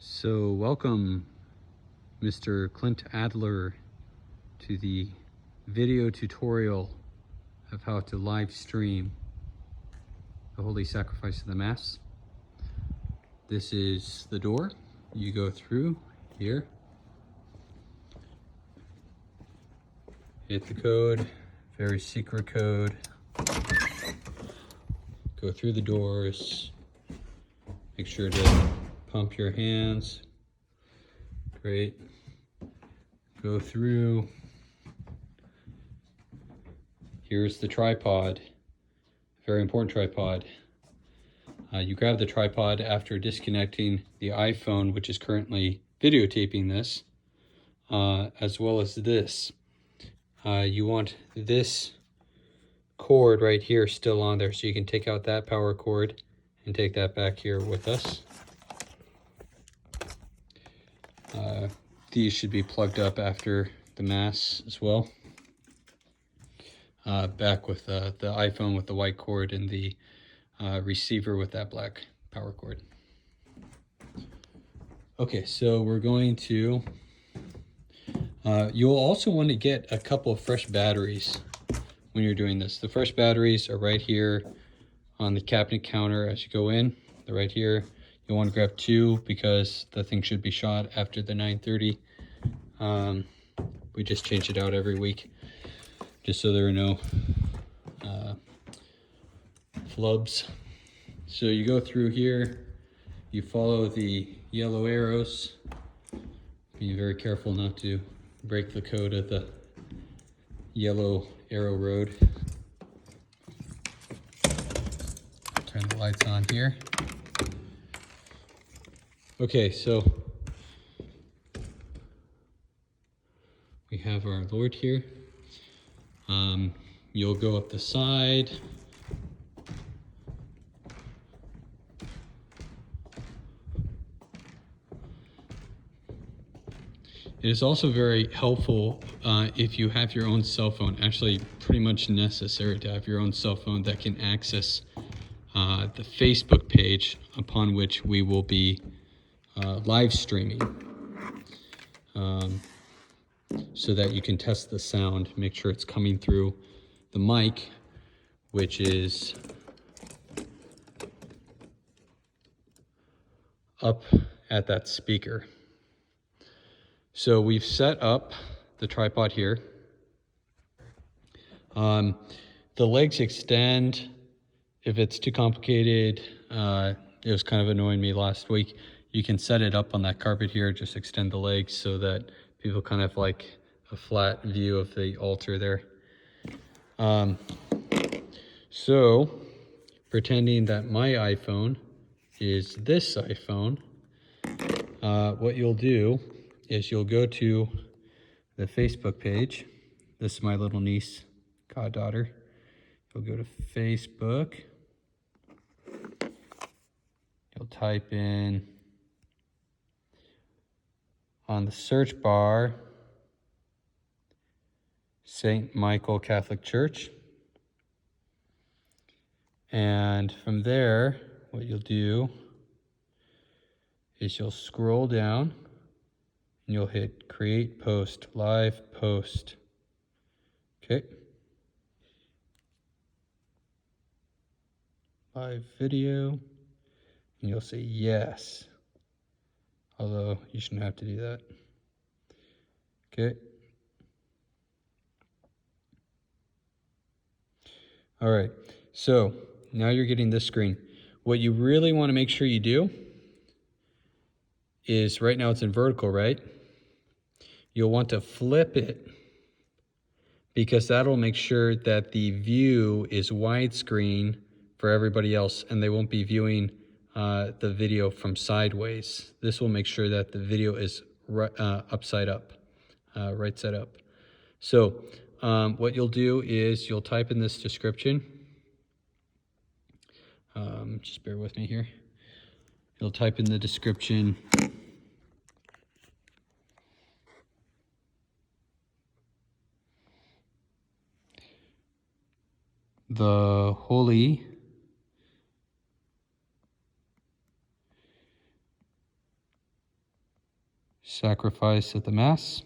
So welcome Mr. Clint Adler to the video tutorial of how to live stream the Holy Sacrifice of the Mass. This is the door. You go through here, hit the code, very secret code, go through the doors, make sure to pump your hands. Great. Go through. Here's the tripod. Very important tripod. You grab the tripod after disconnecting the iPhone, which is currently videotaping this, as well as this. You want this cord right here still on there, so you can take out that power cord and take that back here with us. These should be plugged up after the Mass as well. Back with the iPhone with the white cord and the receiver with that black power cord. Okay, so we're going to, you'll also want to get a couple of fresh batteries when you're doing this. The fresh batteries are right here on the cabinet counter as you go in. They're right here. You'll want to grab 2 because the thing should be shot after the 9:30. We just change it out every week just so there are no flubs. So you go through here, you follow the yellow arrows. Be very careful not to break the code of the yellow arrow road. Turn the lights on here. Okay, so we have our Lord here. You'll go up the side. It is also very helpful if you have your own cell phone, actually pretty much necessary to have your own cell phone that can access the Facebook page upon which we will be live streaming, so that you can test the sound, make sure it's coming through the mic, which is up at that speaker. So we've set up the tripod here. The legs extend. If it's too complicated, it was kind of annoying me last week. You can set it up on that carpet here, just extend the legs so that people kind of like a flat view of the altar there. So pretending that my iPhone is this iPhone, what you'll do is you'll go to the Facebook page. This is my little niece, goddaughter. You'll go to Facebook. You'll type in on the search bar, St. Michael Catholic Church. And from there, what you'll do is you'll scroll down and you'll hit create post, live post. Okay. Live video. And you'll say yes. Although you shouldn't have to do that. Okay. All right. So now you're getting this screen. What you really want to make sure you do is, right now it's in vertical, right? You'll want to flip it because that'll make sure that the view is widescreen for everybody else and they won't be viewing the video from sideways. This will make sure that the video is upside up, right side up. So what you'll do is you'll type in this description. Just bear with me here. You'll type in the description. The Holy sacrifice at the Mass.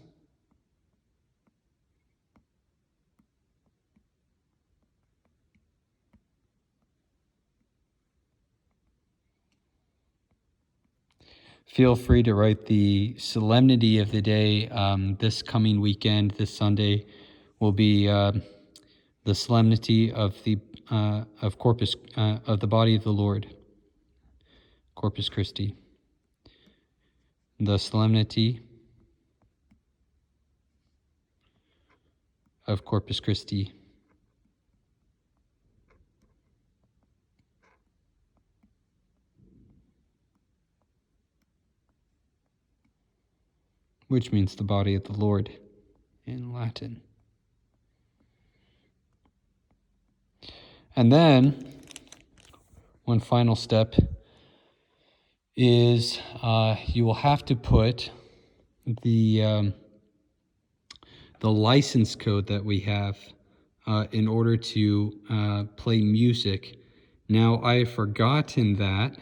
Feel free to write the solemnity of the day. This coming weekend, this Sunday, will be the solemnity of the Corpus of the body of the Lord, Corpus Christi. The solemnity of Corpus Christi. Which means the body of the Lord in Latin. And then, one final step is you will have to put the license code that we have in order to play music. Now, I have forgotten that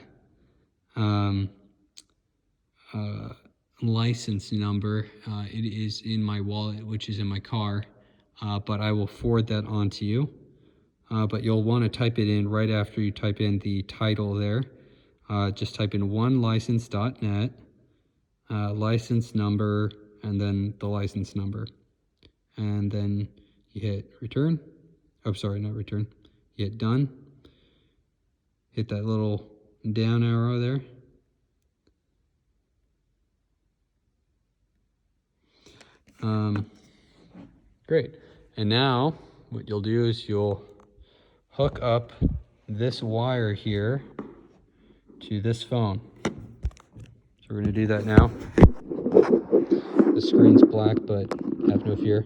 license number. It is in my wallet, which is in my car, but I will forward that on to you. But you'll want to type it in right after you type in the title there. Just type in onelicense.net, license number, and then the license number. And then you hit return. Oh, sorry, not return. You hit done. Hit that little down arrow there. Great. And now what you'll do is you'll hook up this wire here to this phone. So we're going to do that now. The screen's black, but have no fear.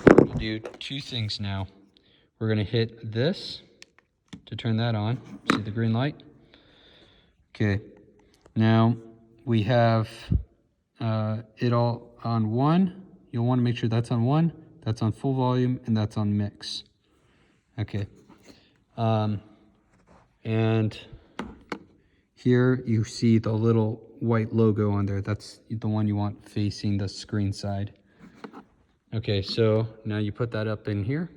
We're going to do two things now. We're going to hit this to turn that on. See the green light? Okay. Now we have it all on 1. You'll want to make sure that's on 1, that's on full volume, and that's on mix. Okay. And here you see the little white logo on there. That's the one you want facing the screen side. Okay, so now you put that up in here.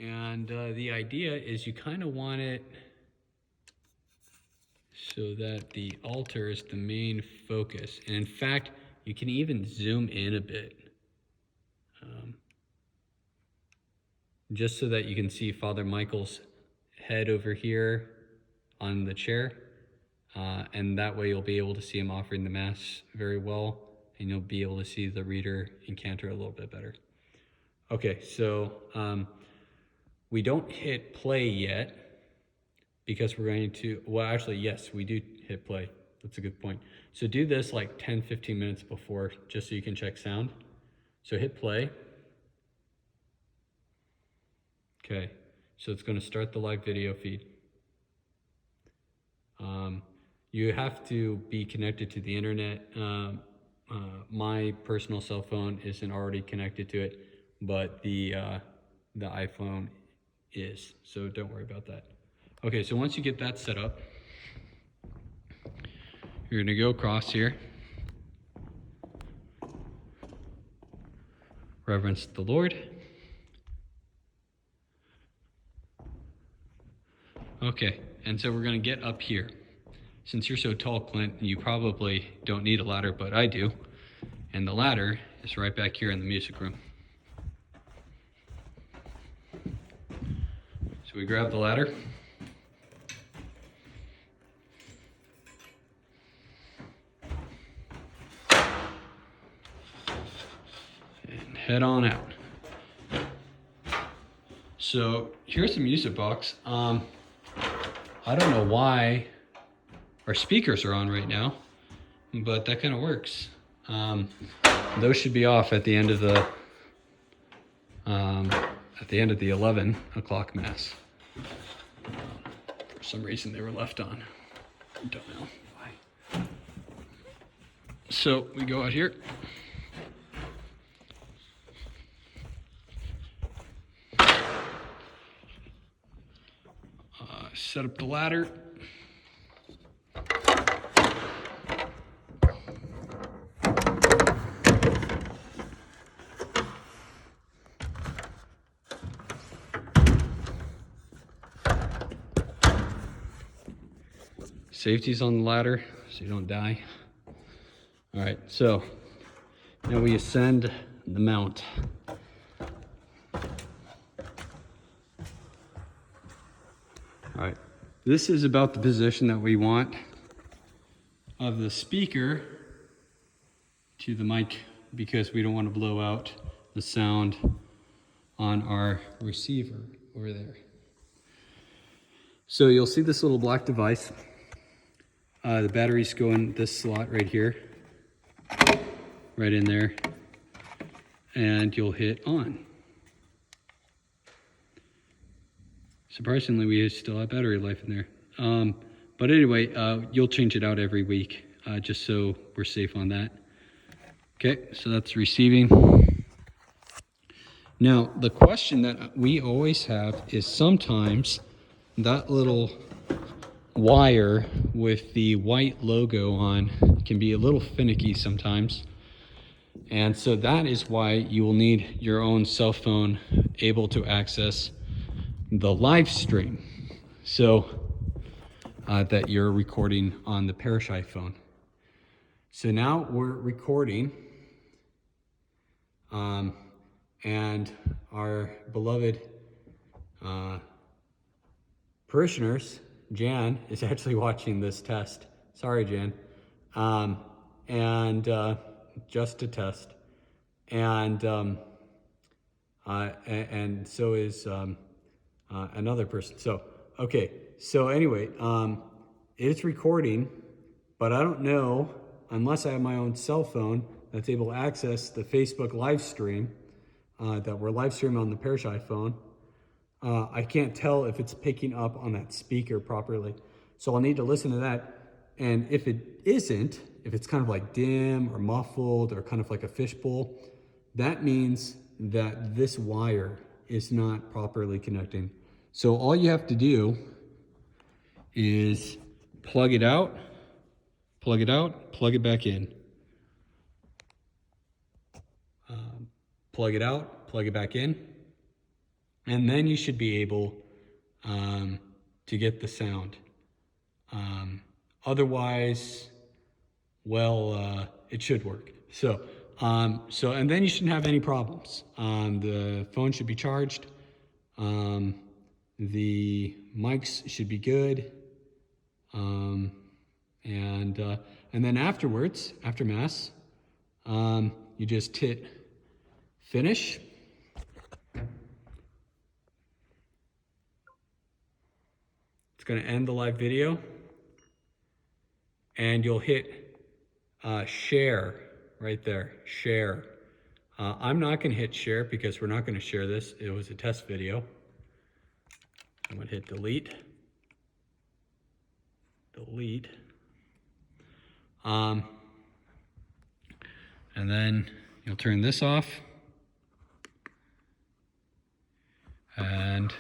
And the idea is you kind of want it so that the altar is the main focus. And in fact, you can even zoom in a bit. Just so that you can see Father Michael's head over here on the chair. And that way you'll be able to see him offering the Mass very well. And you'll be able to see the reader and cantor a little bit better. Okay, so we don't hit play yet because we're going to, well, actually, yes, we do hit play. That's a good point. So do this like 10, 15 minutes before, just so you can check sound. So hit play. Okay, so it's going to start the live video feed. You have to be connected to the internet. My personal cell phone isn't already connected to it, but the iPhone is, so don't worry about that. Okay, so once you get that set up, you're gonna go across here, reverence the Lord. Okay, and so we're gonna get up here. Since you're so tall, Clint, you probably don't need a ladder, but I do. And the ladder is right back here in the music room. So we grab the ladder. And head on out. So here's the music box. I don't know why our speakers are on right now, but that kind of works. Those should be off at the end of the 11 o'clock Mass. For some reason they were left on. I don't know why. So we go out here. set up the ladder. Safety's on the ladder so you don't die. All right, so now we ascend the mount. All right, this is about the position that we want of the speaker to the mic because we don't want to blow out the sound on our receiver over there. So you'll see this little black device. The batteries go in this slot right here, right in there, and you'll hit on. Surprisingly, we still have battery life in there. But anyway, you'll change it out every week, just so we're safe on that. Okay, so that's receiving. Now, the question that we always have is sometimes that little wire with the white logo on can be a little finicky sometimes. And so that is why you will need your own cell phone able to access the live stream. So that you're recording on the Parrish iPhone. So now we're recording, and our beloved parishioners, Jan, is actually watching this test. Sorry, Jan. And just a test. And so is another person. So, okay. So anyway, it's recording, but I don't know, unless I have my own cell phone that's able to access the Facebook live stream that we're live streaming on the Parrish iPhone. I can't tell if it's picking up on that speaker properly. So I'll need to listen to that. And if it isn't, if it's kind of like dim or muffled or kind of like a fishbowl, that means that this wire is not properly connecting. So all you have to do is plug it out, plug it back in. Plug it out, plug it back in. And then you should be able to get the sound. Otherwise, well, it should work. So, and then you shouldn't have any problems. The phone should be charged. The mics should be good. And then afterwards, after Mass, you just hit finish. It's going to end the live video. And you'll hit share right there, share. I'm not going to hit share because we're not going to share this. It was a test video. I'm going to hit delete. Delete. And then you'll turn this off. And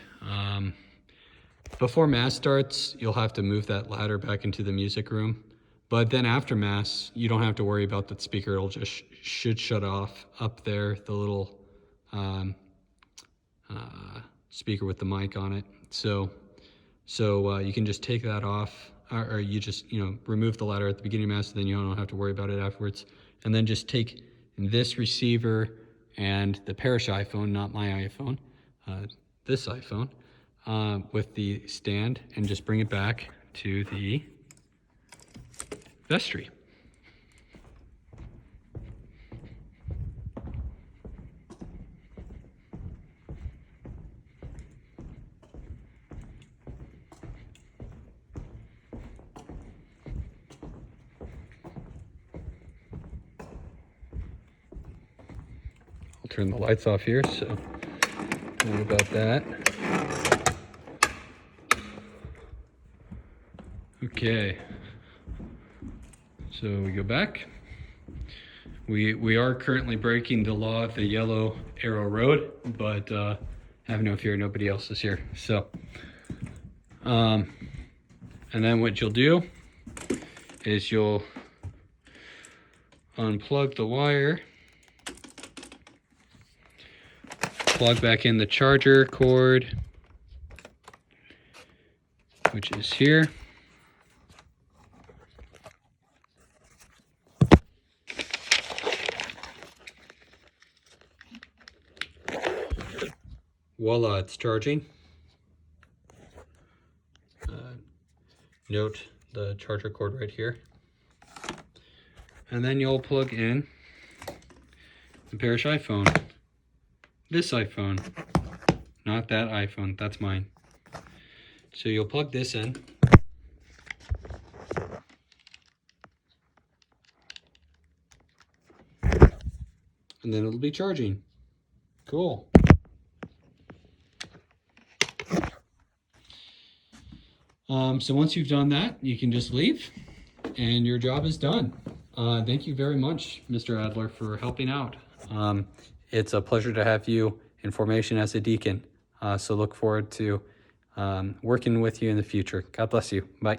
before Mass starts, you'll have to move that ladder back into the music room. But then after Mass, you don't have to worry about that speaker. It'll just should shut off up there, the little speaker with the mic on it. So you can just take that off, or you just remove the ladder at the beginning of Mass, then you don't have to worry about it afterwards. And then just take this receiver and the Parrish iPhone, not my iPhone, this iPhone, with the stand, and just bring it back to the vestry. I'll turn the lights off here, so don't worry about that. Okay. So we go back. We are currently breaking the law of the yellow arrow road, but have no fear, nobody else is here. So And then what you'll do is you'll unplug the wire, plug back in the charger cord, which is here. Voila, it's charging. Note the charger cord right here. And then you'll plug in the Parish iPhone. This iPhone, not that iPhone, that's mine. So you'll plug this in. And then it'll be charging. Cool. So once you've done that, you can just leave and your job is done. Thank you very much, Mr. Adler, for helping out. It's a pleasure to have you in formation as a deacon. So look forward to working with you in the future. God bless you. Bye.